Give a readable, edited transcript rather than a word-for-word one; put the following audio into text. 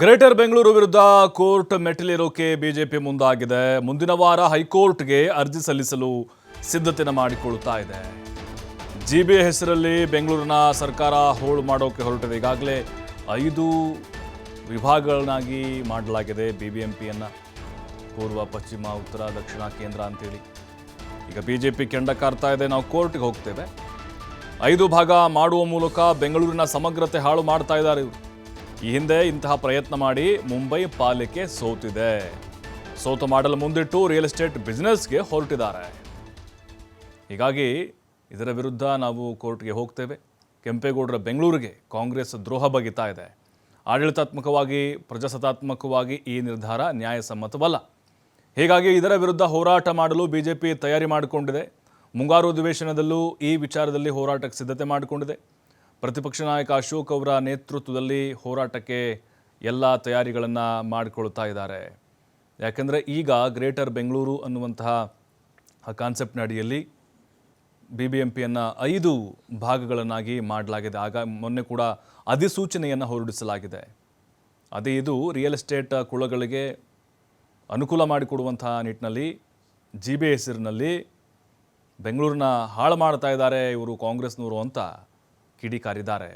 Greater Bengaluru ವಿರುದ್ಧ court ಮೆಟ್ಟಿಲೇರೋಕೆ BJP ಮುಂದಾಗಿದೆ. ಮುಂದಿನ ವಾರ ಹೈಕೋರ್ಟ್ಗೆ ಅರ್ಜಿ ಸಲ್ಲಿಸಲು ಸಿದ್ಧತೆ ಮಾಡಿಕೊಳ್ಳುತ್ತಾ ಇದೆ. ಜಿಬಿಎ ಹೆಸರಲ್ಲಿ ಬೆಂಗಳೂರಿನ ಸರ್ಕಾರ ಹೋಳು ಮಾಡೋಕೆ ಹೊರಟಿದೆ. ಈಗಾಗಲೇ 5 ವಿಭಾಗಗಳನ್ನಾಗಿ ಮಾಡಲಾಗಿದೆ ಬಿಬಿಎಂಪಿಯನ್ನು. ಪೂರ್ವ, ಪಶ್ಚಿಮ, ಉತ್ತರ, ದಕ್ಷಿಣ, ಕೇಂದ್ರ ಅಂತೇಳಿ. ಈಗ ಬಿಜೆಪಿ ಕೆಂಡ ಕಾರ್ತಾ ಇದೆ, ನಾವು ಕೋರ್ಟ್ಗೆ ಹೋಗ್ತೇವೆ. 5 ಭಾಗ ಮಾಡುವ ಮೂಲಕ ಬೆಂಗಳೂರಿನ ಸಮಗ್ರತೆ ಹಾಳು ಮಾಡ್ತಾ ಇದ್ದಾರೆ ಇವರು. ಈ ಹಿಂದೆ ಇಂತಹ ಪ್ರಯತ್ನ ಮಾಡಿ ಮುಂಬೈ ಪಾಲಿಕೆ ಸೋತಿದೆ. ಸೋತು ಮಾಡಲು ಮುಂದಿಟ್ಟು ರಿಯಲ್ ಎಸ್ಟೇಟ್ ಬಿಸ್ನೆಸ್ಗೆ ಹೊರಟಿದ್ದಾರೆ. ಹೀಗಾಗಿ ಇದರ ವಿರುದ್ಧ ನಾವು ಕೋರ್ಟ್ಗೆ ಹೋಗ್ತೇವೆ. ಕೆಂಪೇಗೌಡರ ಬೆಂಗಳೂರಿಗೆ ಕಾಂಗ್ರೆಸ್ ದ್ರೋಹ ಬಗೆತಾ ಇದೆ. ಆಡಳಿತಾತ್ಮಕವಾಗಿ, ಪ್ರಜಾಸತ್ತಾತ್ಮಕವಾಗಿ ಈ ನಿರ್ಧಾರ ನ್ಯಾಯಸಮ್ಮತವಲ್ಲ. ಹೀಗಾಗಿ ಇದರ ವಿರುದ್ಧ ಹೋರಾಟ ಮಾಡಲು ಬಿಜೆಪಿ ತಯಾರಿ ಮಾಡಿಕೊಂಡಿದೆ. ಮುಂಗಾರು ಅಧಿವೇಶನದಲ್ಲೂ ಈ ವಿಚಾರದಲ್ಲಿ ಹೋರಾಟಕ್ಕೆ ಸಿದ್ಧತೆ ಮಾಡಿಕೊಂಡಿದೆ. ಪ್ರತಿಪಕ್ಷ ನಾಯಕ ಅಶೋಕ್ ಅವರ ನೇತೃತ್ವದಲ್ಲಿ ಹೋರಾಟಕ್ಕೆ ಎಲ್ಲ ತಯಾರಿಗಳನ್ನು ಮಾಡಿಕೊಳ್ತಾ ಇದ್ದಾರೆ. ಯಾಕೆಂದರೆ ಈಗ ಗ್ರೇಟರ್ ಬೆಂಗಳೂರು ಅನ್ನುವಂತಹ ಕಾನ್ಸೆಪ್ಟ್ನ ಅಡಿಯಲ್ಲಿ ಬಿಬಿಎಂಪಿಯನ್ನು 5 ಭಾಗಗಳನ್ನಾಗಿ ಮಾಡಲಾಗಿದೆ. ಮೊನ್ನೆ ಕೂಡ ಅಧಿಸೂಚನೆಯನ್ನು ಹೊರಡಿಸಲಾಗಿದೆ. ಅದೇ ಇದು ರಿಯಲ್ ಎಸ್ಟೇಟ್ ಕುಳಗಳಿಗೆ ಅನುಕೂಲ ಮಾಡಿಕೊಡುವಂತಹ ನಿಟ್ಟಿನಲ್ಲಿ ಜಿಬಿಎ ಹೆಸರಿನಲ್ಲಿ ಬೆಂಗಳೂರನ್ನ ಹಾಳು ಮಾಡ್ತಾ ಇದ್ದಾರೆ ಇವರು ಕಾಂಗ್ರೆಸ್ನವರು ಅಂತ ಕಿಡಿಕಾರಿದ್ದಾರೆ.